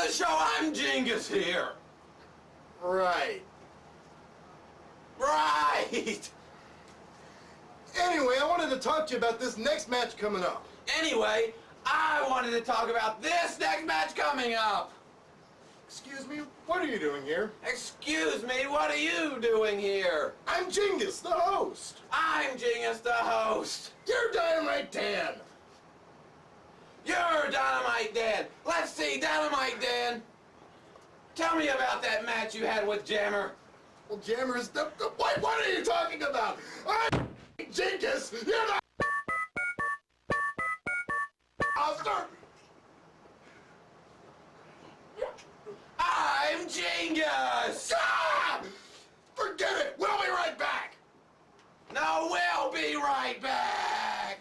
the show. I'm Genghis here. Right. Right. Anyway, I wanted to talk to you about this next match coming up. Anyway, I wanted to talk about this next match coming up. Excuse me, what are you doing here? Excuse me, what are you doing here? I'm Genghis, the host. I'm Genghis, the host. You're Dynamite Dan. You're Dynamite Dan. Let's see, Dynamite Dan. Tell me about that match you had with Jammer. Well, Jammer is the what are you talking about? I'm Genghis. You're not Oster. I'm Genghis. Ah! Forget it. We'll be right back. No, we'll be right back.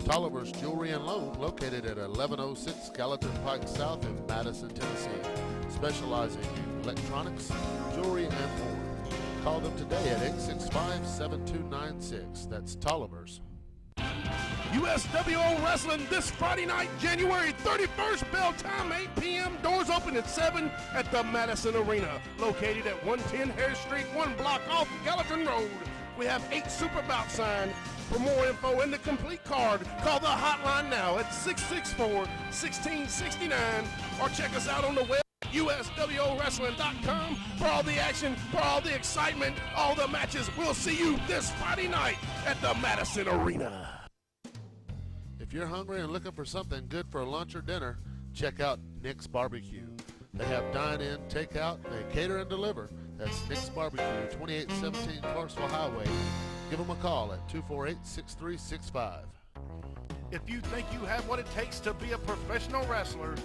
Tolliver's Jewelry and Loan, located at 1106 Gallatin Pike South in Madison, Tennessee, specializing in electronics, jewelry, and more. Call them today at 865-7296. That's Tolliver's. USWO Wrestling this Friday night, January 31st, bell time 8 p.m. Doors open at 7 at the Madison Arena, located at 110 Harris Street, 1 block off Gallatin Road. We have 8 super bouts signed. For more info and the complete card, call the hotline now at 664-1669 or check us out on the web at uswowrestling.com for all the action, for all the excitement, all the matches. We'll see you this Friday night at the Madison Arena. If you're hungry and looking for something good for lunch or dinner, check out Nick's Barbecue. They have dine-in, takeout, they cater and deliver. That's Nick's Barbecue, 2817 Clarksville Highway. Give them a call at 248-6365. If you think you have what it takes to be a professional wrestler,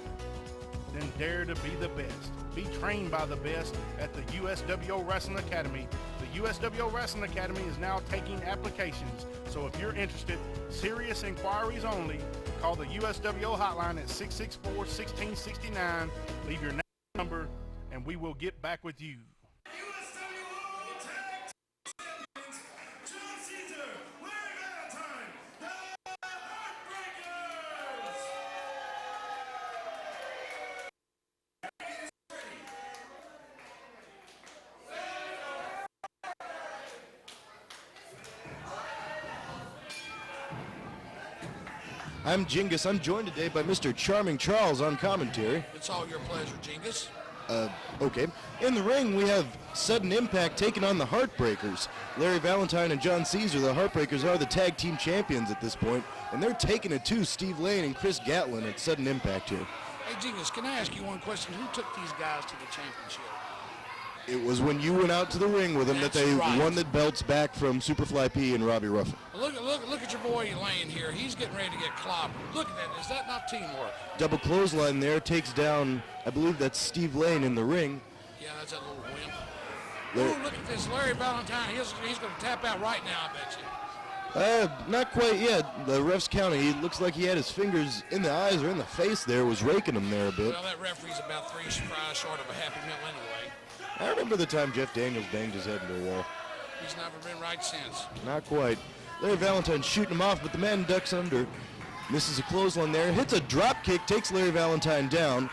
then dare to be the best. Be trained by the best at the USWO Wrestling Academy. The USWO Wrestling Academy is now taking applications. So if you're interested, serious inquiries only, call the USWO hotline at 664-1669. Leave your name and number, and we will get back with you. I'm Genghis. I'm joined today by Mr. Charming Charles on commentary. It's all your pleasure, Genghis. Okay. In the ring, we have Sudden Impact taking on the Heartbreakers. Larry Valentine and John Caesar, the Heartbreakers, are the tag team champions at this point, and they're taking it to Steve Lane and Chris Gatlin at Sudden Impact here. Hey, Genghis, can I ask you one question? Who took these guys to the championship? It was when you went out to the ring with them that they won the belts back from Superfly P and Robbie Ruffin. Look at your boy Lane here. He's getting ready to get clobbered. Look at that. Is that not teamwork? Double clothesline there, takes down, I believe that's Steve Lane in the ring. Yeah, that's that little wimp. Ooh, look at this. Larry Valentine, he's going to tap out right now, I bet you. Not quite yet. The ref's counting. He looks like he had his fingers in the eyes or in the face there, was raking him there a bit. Well, that referee's about 3 fries short of a Happy Meal anyway. I remember the time Jeff Daniels banged his head into a wall. He's never been right since. Not quite. Larry Valentine shooting him off, but the man ducks under. Misses a clothesline there. Hits a drop kick, takes Larry Valentine down.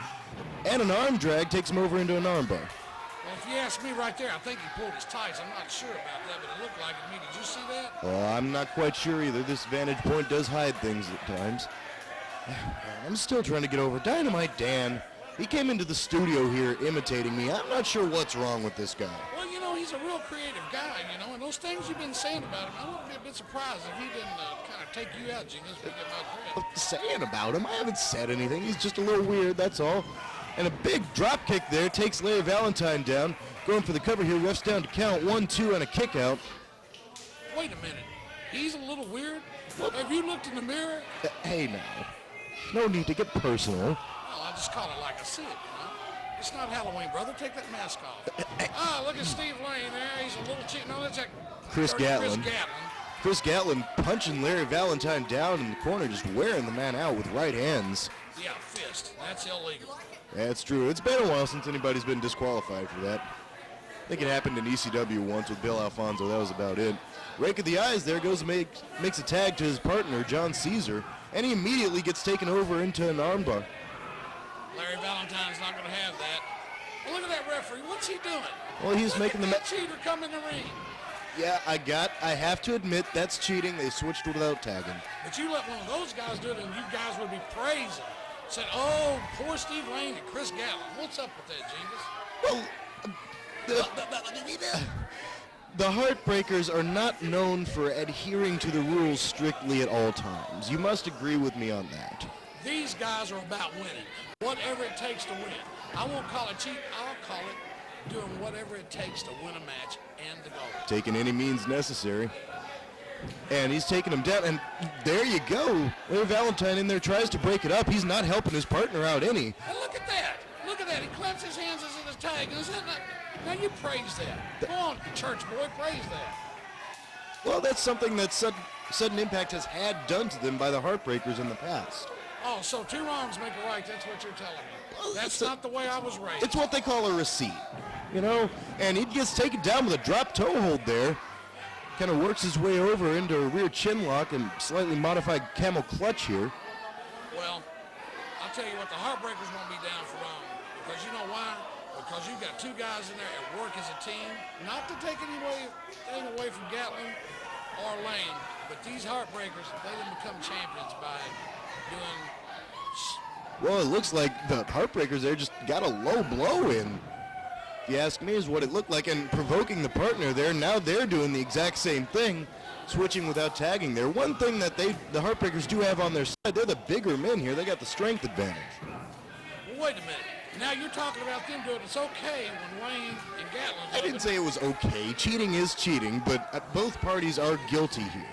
And an arm drag takes him over into an armbar. Well, if you ask me right there, I think he pulled his tights. I'm not sure about that, but it looked like it to me. Did you see that? I'm not quite sure either. This vantage point does hide things at times. I'm still trying to get over Dynamite Dan. He came into the studio here imitating me. I'm not sure what's wrong with this guy. Well, you know, he's a real creative guy, you know, and those things you've been saying about him, I wouldn't be a bit surprised if he didn't kind of take you out, Genghis, to get my credit. Saying about him? I haven't said anything. He's just a little weird, that's all. And a big drop kick there takes Larry Valentine down. Going for the cover here. Ref's down to count 1, 2, and a kick out. Wait a minute. He's a little weird? Have you looked in the mirror? Hey, now. No need to get personal. Well, I just call it like I see it, you know. It's not Halloween, brother. Take that mask off. Look at Steve Lane there. He's a little cheat. No, that's that Chris Gatlin. Chris Gatlin. Chris Gatlin punching Larry Valentine down in the corner, just wearing the man out with right hands. Yeah, fist. That's illegal. That's true. It's been a while since anybody's been disqualified for that. I think it happened in ECW once with Bill Alfonso. That was about it. Rake of the eyes there goes and makes a tag to his partner, John Caesar, and he immediately gets taken over into an armbar. Larry Valentine's not going to have that. Well, look at that referee. What's he doing? Well, he's Look making at the that cheater come in the ring. Yeah, I have to admit that's cheating. They switched without tagging. But you let one of those guys do it, and you guys would be praising. Said, oh, poor Steve Lane and Chris Gatlin. What's up with that, Genghis? Well, the Heartbreakers are not known for adhering to the rules strictly at all times. You must agree with me on that. These guys are about winning. Whatever it takes to win. I won't call it cheat. I'll call it doing whatever it takes to win a match and to go. Taking any means necessary. And he's taking him down, and there you go. Larry Valentine in there tries to break it up. He's not helping his partner out any. And look at that. Look at that. He claps his hands as in his tag. Is that not, now you praise that. Go on, church boy, praise that. Well, that's something that Sudden Impact has had done to them by the Heartbreakers in the past. Oh, so two wrongs make a right. That's what you're telling me. Well, that's not the way I was raised. It's what they call a receipt, you know? And he gets taken down with a drop toe hold there. Kind of works his way over into a rear chin lock and slightly modified camel clutch here. Well, I'll tell you what, the Heartbreakers won't be down for long. Because you know why? Because you've got two guys in there that work as a team. Not to take anything away from Gatlin or Lane, but these Heartbreakers, they didn't become champions by doing... Well, it looks like the Heartbreakers there just got a low blow in. If you ask me, is what it looked like, and provoking the partner there. Now they're doing the exact same thing, switching without tagging there. One thing that the Heartbreakers do have on their side, they're the bigger men here. They got the strength advantage. Well, wait a minute. Now you're talking about them doing it. It's okay when Lane and Gatlin do it. I didn't say it was okay. Cheating is cheating, but both parties are guilty here.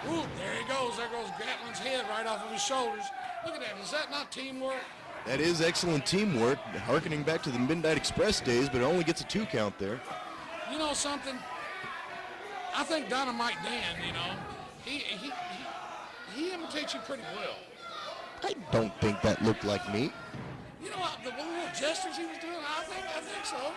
Ooh, there he goes. There goes Gatlin's head right off of his shoulders. Look at that. Is that not teamwork? That is excellent teamwork, harkening back to the Midnight Express days, but it only gets a 2 count there. You know something? I think Dynamite Dan, you know, he imitates you pretty well. I don't think that looked like me. You know what, the little gestures he was doing, I think so.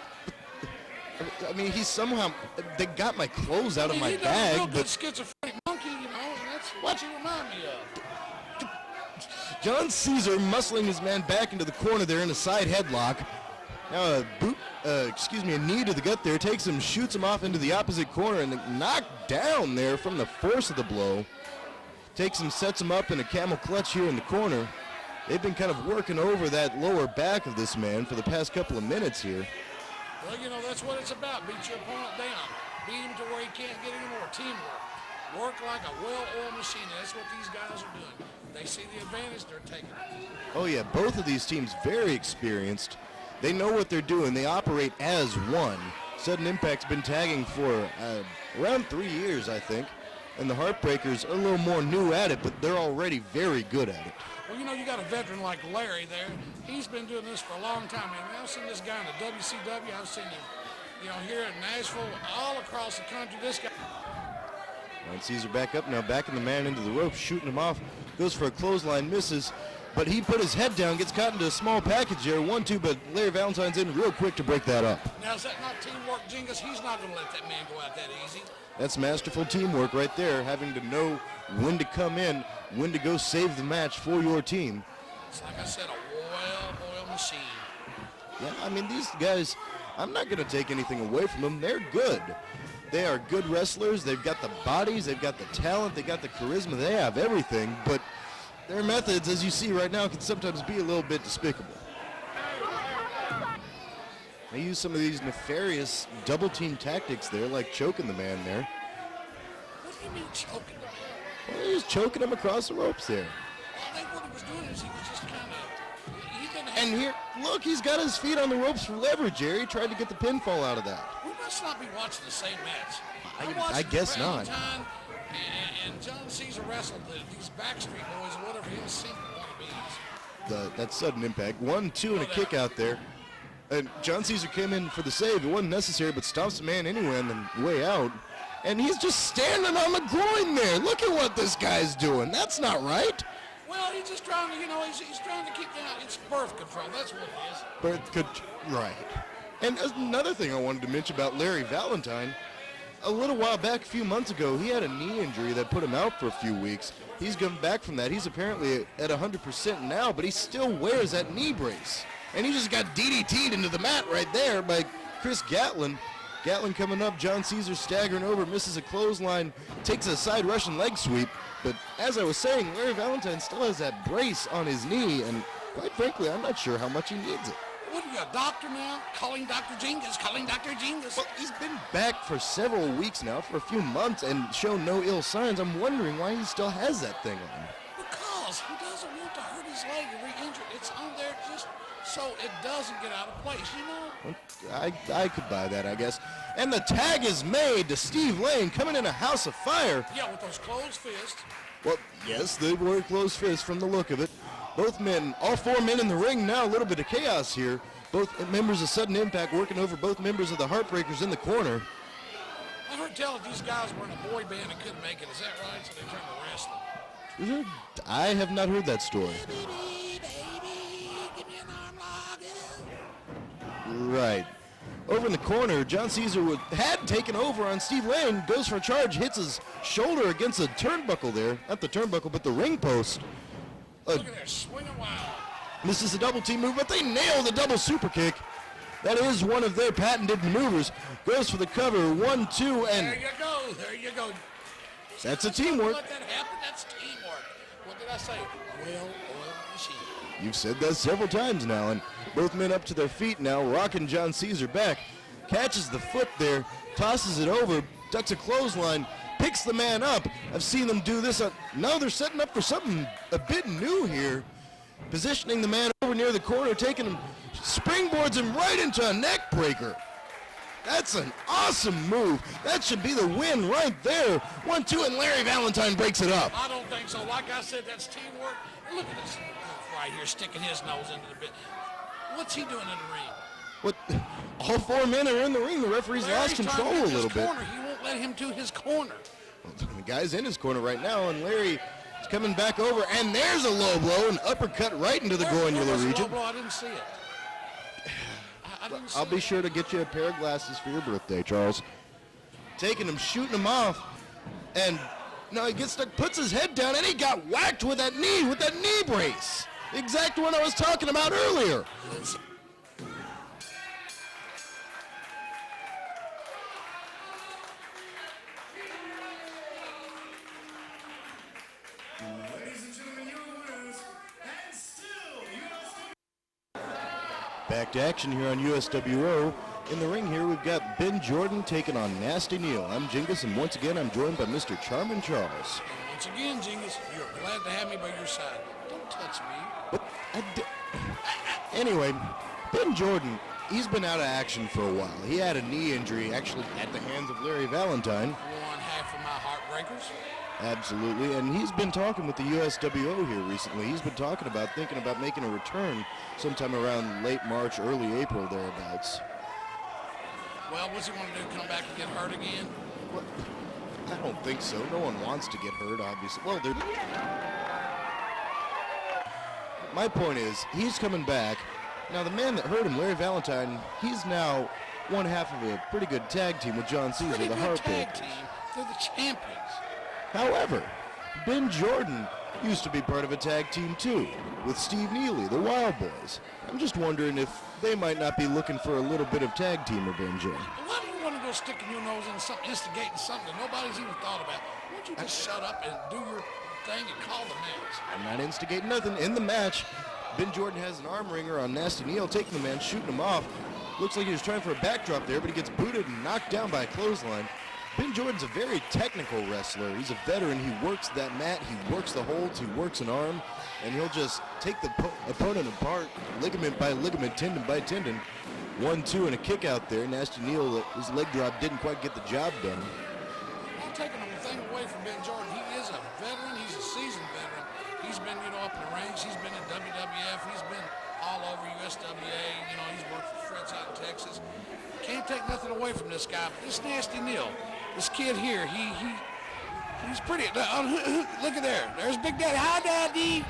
I mean, he somehow, they got my clothes out of my he does bag, a real good but schizophrenic monkey, you know, and that's what you remind me of. John Caesar muscling his man back into the corner there in a side headlock. Now a knee to the gut there, takes him, shoots him off into the opposite corner, and knocked down there from the force of the blow. Takes him, sets him up in a camel clutch here in the corner. They've been kind of working over that lower back of this man for the past couple of minutes here. Well, you know, that's what it's about. Beat your opponent down. Beat him to where he can't get any more. Teamwork. Work like a well-oiled machine. That's what these guys are doing. They see the advantage, they're taking it. Oh yeah, both of these teams very experienced. They know what they're doing. They operate as one. Sudden Impact's been tagging for around 3 years, I think. And the Heartbreakers are a little more new at it, but they're already very good at it. Well, you know, you got a veteran like Larry there. He's been doing this for a long time. I mean, I've seen this guy in the WCW. I've seen him, you know, here in Nashville, all across the country. This guy. And Caesar back up now, backing the man into the ropes, shooting him off. Goes for a clothesline, misses. But he put his head down, gets caught into a small package there. 1-2, but Larry Valentine's in real quick to break that up. Now, is that not teamwork, Genghis? He's not going to let that man go out that easy. That's masterful teamwork right there, having to know when to come in, when to go save the match for your team. It's like I said, a well-oiled machine. Yeah, I mean, these guys, I'm not going to take anything away from them. They're good. They are good wrestlers. They've got the bodies. They've got the talent. They've got the charisma. They have everything. But their methods, as you see right now, can sometimes be a little bit despicable. They use some of these nefarious double-team tactics there, like choking the man there. What do you mean choking the man? Well, he's choking him across the ropes there. I think what he was doing is he was just kind of, he didn't have. And here, look, he's got his feet on the ropes for leverage, Jerry. He tried to get the pinfall out of that. We must not be watching the same match. I guess not. And John Caesar wrestled these Backstreet Boys or whatever he'll see wannabes. That Sudden Impact. 1-2 and a kick out there. And John Caesar came in for the save. It wasn't necessary, but stops the man anyway on the way out. And he's just standing on the groin there. Look at what this guy's doing. That's not right. Well, he's just trying to, you know, he's trying to keep down. It's birth control. That's what it is. Right. And another thing I wanted to mention about Larry Valentine, a little while back, a few months ago, he had a knee injury that put him out for a few weeks. He's come back from that. He's apparently at 100% now, but he still wears that knee brace. And he just got DDT'd into the mat right there by Chris Gatlin. Gatlin coming up, John Caesar staggering over, misses a clothesline, takes a side Russian leg sweep. But as I was saying, Larry Valentine still has that brace on his knee, and quite frankly, I'm not sure how much he needs it. What are you, a doctor now? Calling Dr. Genghis, calling Dr. Genghis. Well, he's been back for several weeks now, for a few months, and shown no ill signs. I'm wondering why he still has that thing on. Because he doesn't want to hurt his leg and re-injure it. It's on there just so it doesn't get out of place, you know? I could buy that, I guess. And the tag is made to Steve Lane, coming in a house of fire. Yeah, with those closed fists. Well, yes, they were closed fists from the look of it. Both men, all four men in the ring now, a little bit of chaos here. Both members of Sudden Impact working over both members of the Heartbreakers in the corner. I heard tell that these guys were in a boy band and couldn't make it. Is that right? So they turned to wrestling. I have not heard that story. Right. Over in the corner, John Caesar had taken over on Steve Lane, goes for a charge, hits his shoulder against the turnbuckle there. Not the turnbuckle, but the ring post. Look at there, swinging wild. This is a double team move, but they nail the double super kick. That is one of their patented maneuvers. Goes for the cover, 1, 2, and... There you go, there you go. That's a teamwork. Let that happen, that's teamwork. What did I say? Well-oiled machine. You've said that several times now, and both men up to their feet now, rocking John Caesar back. Catches the foot there, tosses it over, ducks a clothesline, picks the man up. I've seen them do this. Now they're setting up for something a bit new here. Positioning the man over near the corner, taking him, springboards him right into a neck breaker. That's an awesome move. That should be the win right there. 1, 2, and Larry Valentine breaks it up. I don't think so. Like I said, that's teamwork. Look at this right here, sticking his nose into the bit. What's he doing in the ring? What? All four men are in the ring. The referee's lost control a little bit. Corner. He won't let him to his corner. Well, the guy's in his corner right now, and Larry is coming back over, and there's a low blow, an uppercut right into the groinular region. Low blow? I didn't see it. I'll be sure to get you a pair of glasses for your birthday, Charles. Taking him, shooting him off, and now he gets stuck, puts his head down, and he got whacked with that knee brace. The exact one I was talking about earlier. Back to action here on USWO. In the ring here, we've got Ben Jordan taking on Nasty Neil. I'm Jingus, and once again, I'm joined by Mr. Charmin Charles. Once again, Jingus, you're glad to have me by your side. Don't touch me. But anyway, Ben Jordan, he's been out of action for a while. He had a knee injury, actually, at the hands of Larry Valentine. One half of my Heartbreakers. Absolutely, and he's been talking with the USWO here recently. He's been thinking about making a return sometime around late March, early April, thereabouts. Well, what's he want to do, come back and get hurt again? Well, I don't think so. No one wants to get hurt, obviously. Well, my point is, he's coming back. Now, the man that hurt him, Larry Valentine, he's now one half of a pretty good tag team with John Caesar, the Heartbreakers. They're the champions. However, Ben Jordan used to be part of a tag team too, with Steve Neely, the Wild Boys. I'm just wondering if they might not be looking for a little bit of tag team revenge here. Why do you want to go sticking your nose in something, instigating something that nobody's even thought about? Why don't you just shut up and do your thing and call the match? I'm not instigating nothing. In the match, Ben Jordan has an arm wringer on Nasty Neil, taking the man, shooting him off. Looks like he was trying for a backdrop there, but he gets booted and knocked down by a clothesline. Ben Jordan's a very technical wrestler. He's a veteran. He works that mat. He works the holds. He works an arm. And he'll just take the opponent apart, ligament by ligament, tendon by tendon. 1, 2, and a kick out there. Nasty Neil, his leg drop didn't quite get the job done. I'm taking anything away from Ben Jordan. He is a veteran. He's a seasoned veteran. He's been, up in the ranks. He's been in WWF. He's been all over USWA. He's worked for Fred's out in Texas. Can't take nothing away from this guy. But this Nasty Neil, this kid here, he's pretty. Look at there. There's Big Daddy. Hi, Daddy.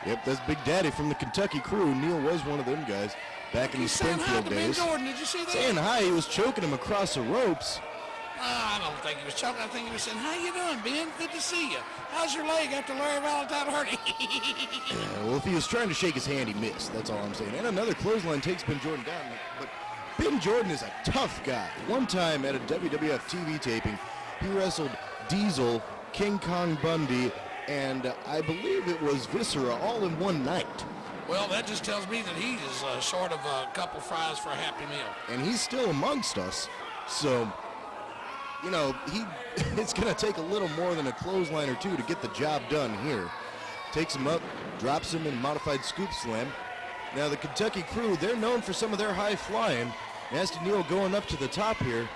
Yep, that's Big Daddy from the Kentucky Crew. Neil was one of them guys. back in the He's saying hi Springfield to Ben days. Jordan. Did you see that? Saying hi, he was choking him across the ropes. I don't think he was choking. I think he was saying, how you doing, Ben? Good to see you. How's your leg after Larry Valentine hurt you? Yeah, well, if he was trying to shake his hand, he missed. That's all I'm saying. And another clothesline takes Ben Jordan down. But Ben Jordan is a tough guy. One time at a WWF TV taping, he wrestled Diesel, King Kong Bundy, and I believe it was Viscera all in one night. Well, that just tells me that he is short of a couple fries for a Happy Meal. And he's still amongst us. So, you know, it's going to take a little more than a clothesline or two to get the job done here. Takes him up, drops him in modified scoop slam. Now the Kentucky Crew, they're known for some of their high flying. Nasty Neil going up to the top here,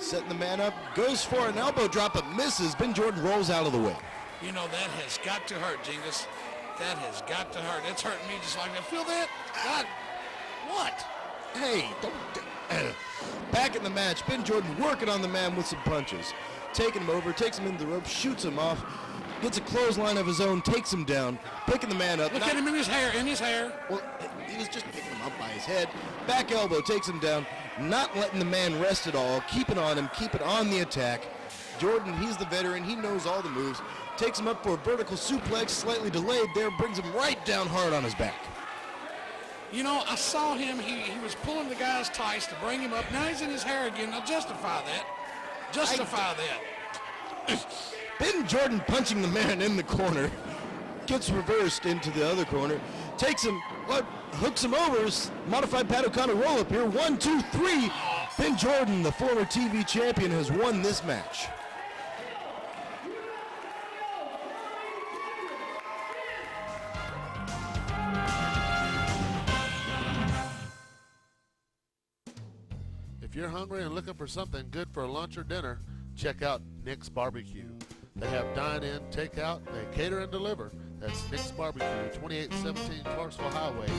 setting the man up, goes for an elbow drop, but misses. Ben Jordan rolls out of the way. You know, that has got to hurt, Genghis. That has got to hurt. It's hurting me just like that. Feel that? God, what? Hey, don't... Back in the match, Ben Jordan working on the man with some punches. Taking him over, takes him into the rope, shoots him off, gets a clothesline of his own, takes him down, picking the man up. Look at him in his hair, Well, he was just picking him up by his head. Back elbow takes him down, not letting the man rest at all, keeping on him, keeping on the attack. Jordan, he's the veteran, he knows all the moves. Takes him up for a vertical suplex, slightly delayed there, brings him right down hard on his back. You know, I saw him, he was pulling the guy's tights to bring him up. Now he's in his hair again. Now justify that. Justify that. Ben Jordan punching the man in the corner, gets reversed into the other corner, takes him, hooks him over, modified Pat O'Connor roll-up here, 1, 2, 3. Ben Jordan, the former TV champion, has won this match. If you're hungry and looking for something good for lunch or dinner, check out Nick's Barbecue. They have dine-in, take-out, they cater and deliver. That's Nick's Barbecue, 2817 Clarksville Highway.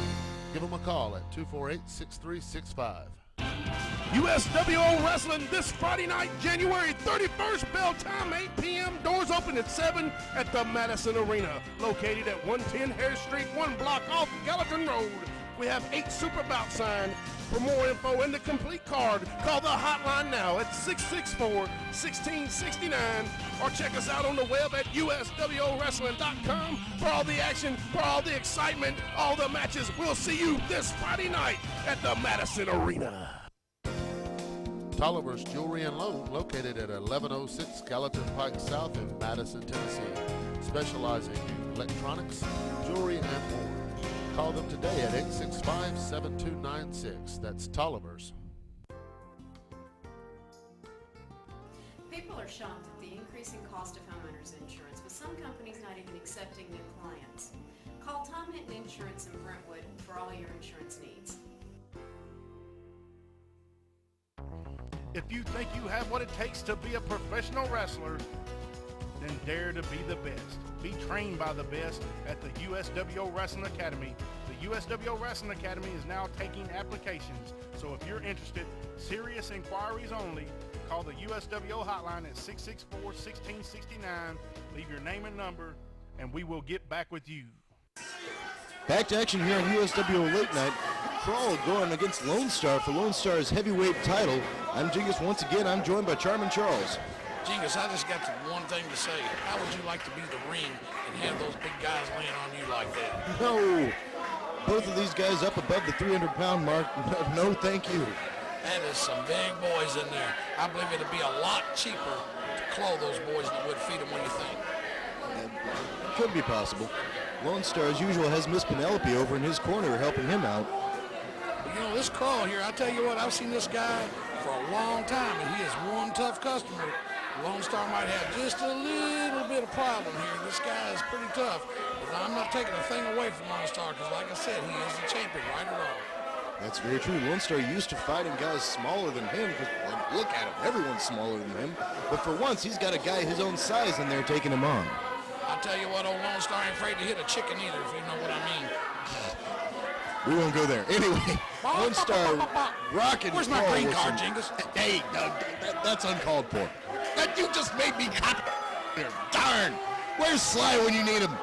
Give them a call at 248-6365. USWO Wrestling this Friday night, January 31st, bell time 8 p.m. Doors open at 7 at the Madison Arena, located at 110 Harris Street, 1 block off Gallatin Road. We have 8 super bouts signed. For more info and the complete card, call the hotline now at 664-1669 or check us out on the web at uswowrestling.com for all the action, for all the excitement, all the matches. We'll see you this Friday night at the Madison Arena. Tolliver's Jewelry and Loan, located at 1106 Gallatin Pike South in Madison, Tennessee, specializing in electronics, jewelry, and more. Call them today at 865-7296. That's Tolliver's. People are shocked at the increasing cost of homeowners insurance, with some companies not even accepting new clients. Call Tom Hinton Insurance in Brentwood for all your insurance needs. If you think you have what it takes to be a professional wrestler, then dare to be the best. Be trained by the best at the USWO Wrestling Academy. The USWO Wrestling Academy is now taking applications. So if you're interested, serious inquiries only, call the USWO hotline at 664-1669. Leave your name and number, and we will get back with you. Back to action here on USWO Late Night. Crawl going against Lone Star for Lone Star's heavyweight title. I'm Genghis once again. I'm joined by Charmin Charles. Genghis, I just got one thing to say. How would you like to be the ring and have those big guys laying on you like that? No. Both of these guys up above the 300-pound mark. No, thank you. That is some big boys in there. I believe it'd be a lot cheaper to clothe those boys than it would feed them. What do you think? It could be possible. Lone Star, as usual, has Miss Penelope over in his corner helping him out. You know, this Crawl here, I tell you what, I've seen this guy for a long time, and he is one tough customer. Lone Star might have just a little bit of problem here. This guy is pretty tough. But I'm not taking a thing away from Lone Star because, like I said, he is the champion, right or wrong. That's very true. Lone Star used to fighting guys smaller than him. Look at him. Everyone's smaller than him. But for once, he's got a guy his own size in there taking him on. I tell you what, old Lone Star ain't afraid to hit a chicken either, if you know what I mean. We won't go there. Anyway, Lone Star rocking. Where's my green card, Genghis? Hey, that's uncalled for. That you just made me cop here. Darn. Where's Sly when you need him?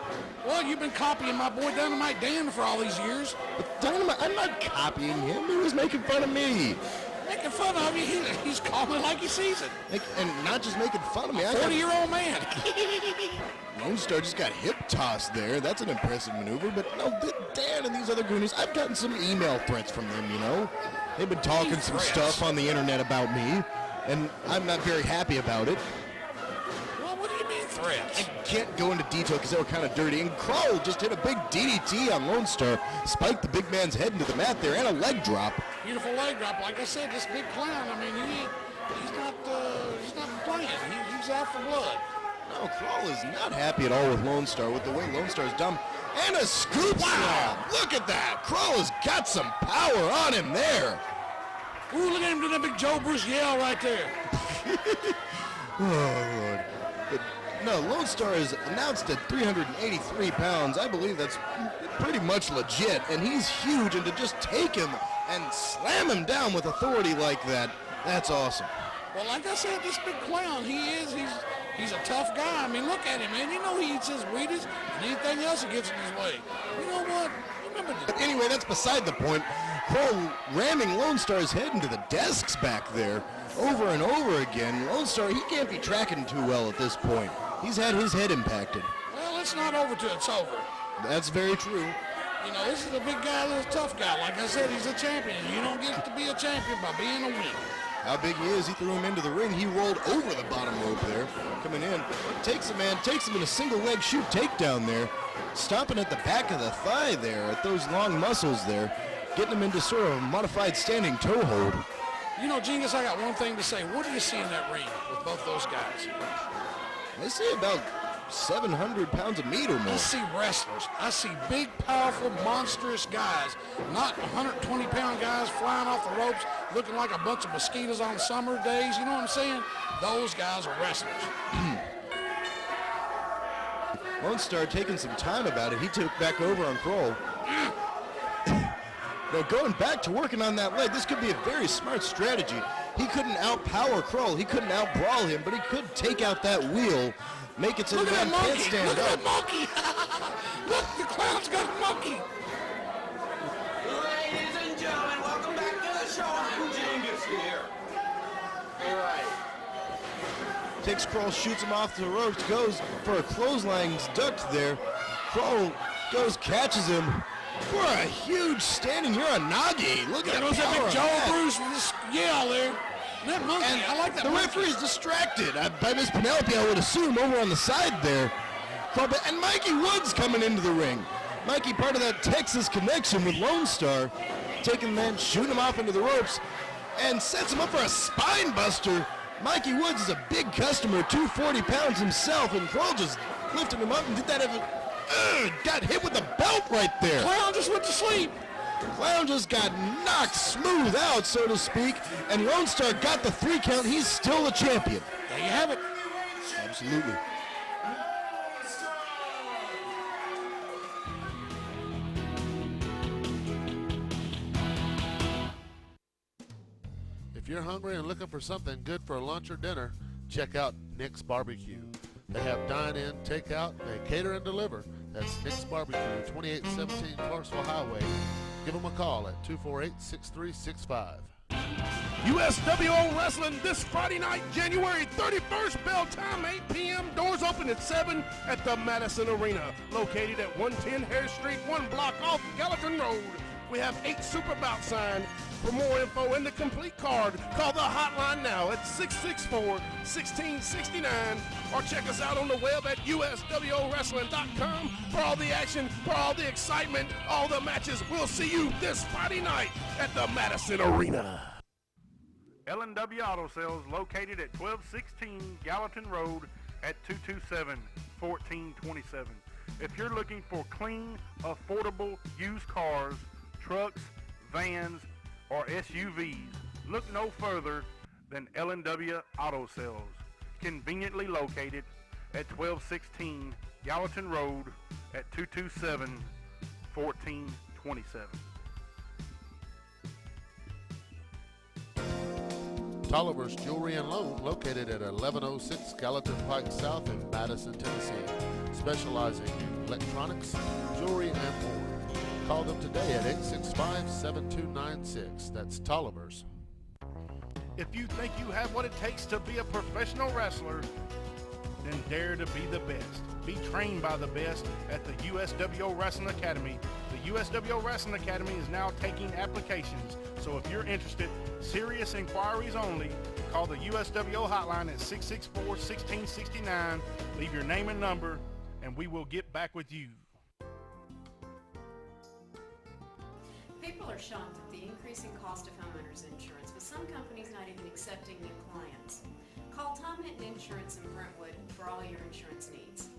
Well, you've been copying my boy Dynamite Dan for all these years. But Dynamite, I'm not copying him. He was making fun of me. Making fun of you. He's calling like he sees it. And not just making fun of me. A 40-year-old man. Lone Star just got hip tossed there. That's an impressive maneuver. But no, Dan and these other Goonies, I've gotten some email threats from them, you know. They've been talking some stuff on the internet about me, and I'm not very happy about it. Well, what do you mean threats? I can't go into detail because they were kind of dirty. And Kroll just hit a big DDT on Lone Star, spiked the big man's head into the mat there, and a leg drop. Beautiful leg drop. Like I said, this big clown, I mean, he's not playing. He's out for blood. No, Kroll is not happy at all with Lone Star, with the way Lone Star's dumb. And a scoop slam. Look at that. Kroll has got some power on him there. Ooh, look at him do that big Joe Bruce yell right there. Oh, Lord. But no, Lone Star is announced at 383 pounds. I believe that's pretty much legit. And he's huge, and to just take him and slam him down with authority like that, that's awesome. Well, like I said, this big clown, he's a tough guy. I mean, look at him, man. You know he eats his Wheaties and anything else that gets in his way. You know what? Remember this. But anyway, that's beside the point. Kroll ramming Lone Star's head into the desks back there over and over again. Lone Star, he can't be tracking too well at this point. He's had his head impacted. Well, it's not over till it's over. That's very true. You know, this is a big guy, this tough guy. Like I said, he's a champion. You don't get to be a champion by being a winner. How big he is, he threw him into the ring. He rolled over the bottom rope there, coming in. Takes him in a single leg shoot takedown there. Stomping at the back of the thigh there, at those long muscles there. Getting him into sort of a modified standing toe hold. You know, Genghis, I got one thing to say. What do you see in that ring with both those guys? I see about 700 pounds of meat or more. I see wrestlers. I see big, powerful, monstrous guys. Not 120-pound guys flying off the ropes looking like a bunch of mosquitoes on summer days. You know what I'm saying? Those guys are wrestlers. Lone Star taking some time about it. He took back over on Kroll. Now going back to working on that leg, this could be a very smart strategy. He couldn't outpower Kroll. He couldn't outbrawl him, but he could take out that wheel, make it so the man can't stand up. Look at that monkey. Look, the clown's got a monkey. Ladies and gentlemen, welcome back to the show. I'm Genghis here. All right. Takes Kroll, shoots him off the ropes, goes for a clothesline, he's ducked there. Kroll goes, catches him for a huge standing Uranagi. Look at There goes that power big on Joe that. Bruce with this yell there. And that monkey, And I like that the monkey. referee's distracted by Miss Penelope, I would assume, over on the side there. And Mikey Woods coming into the ring. Mikey, part of that Texas connection with Lone Star, taking the man, shooting him off into the ropes, and sets him up for a spine buster. Mikey Woods is a big customer, 240 pounds himself, and Kroll just lifted him up and did that. Got hit with the belt right there. Clown just went to sleep. Clown just got knocked smooth out, so to speak, and Lone Star got the 3 count. He's still the champion. There you have it. Absolutely. If you're hungry and looking for something good for lunch or dinner, check out Nick's Barbecue. They have dine-in, takeout, they cater and deliver. That's Nick's Barbecue, 2817 Clarksville Highway. Give them a call at 248-6365. USWO Wrestling this Friday night, January 31st, bell time 8 p.m. Doors open at 7 at the Madison Arena, located at 110 Hare Street, 1 block off Gallatin Road. We have 8 super bouts signed. For more info and the complete card, call the hotline now at 664-1669 or check us out on the web at uswowrestling.com for all the action, for all the excitement, all the matches. We'll see you this Friday night at the Madison Arena. L&W Auto Sales located at 1216 Gallatin Road at 227-1427. If you're looking for clean, affordable used cars, trucks, vans, or SUVs, look no further than L&W Auto Sales, conveniently located at 1216 Gallatin Road at 227-1427. Tolliver's Jewelry and Loan, located at 1106 Gallatin Pike South in Madison, Tennessee, specializing in electronics, jewelry, and more. Call them today at 865-7296. That's Tolliver's. If you think you have what it takes to be a professional wrestler, then dare to be the best. Be trained by the best at the USWO Wrestling Academy. The USWO Wrestling Academy is now taking applications. So if you're interested, serious inquiries only, call the USWO hotline at 664-1669. Leave your name and number, and we will get back with you. People are shocked at the increasing cost of homeowners insurance, with some companies not even accepting new clients. Call Tom Hinton Insurance in Brentwood for all your insurance needs.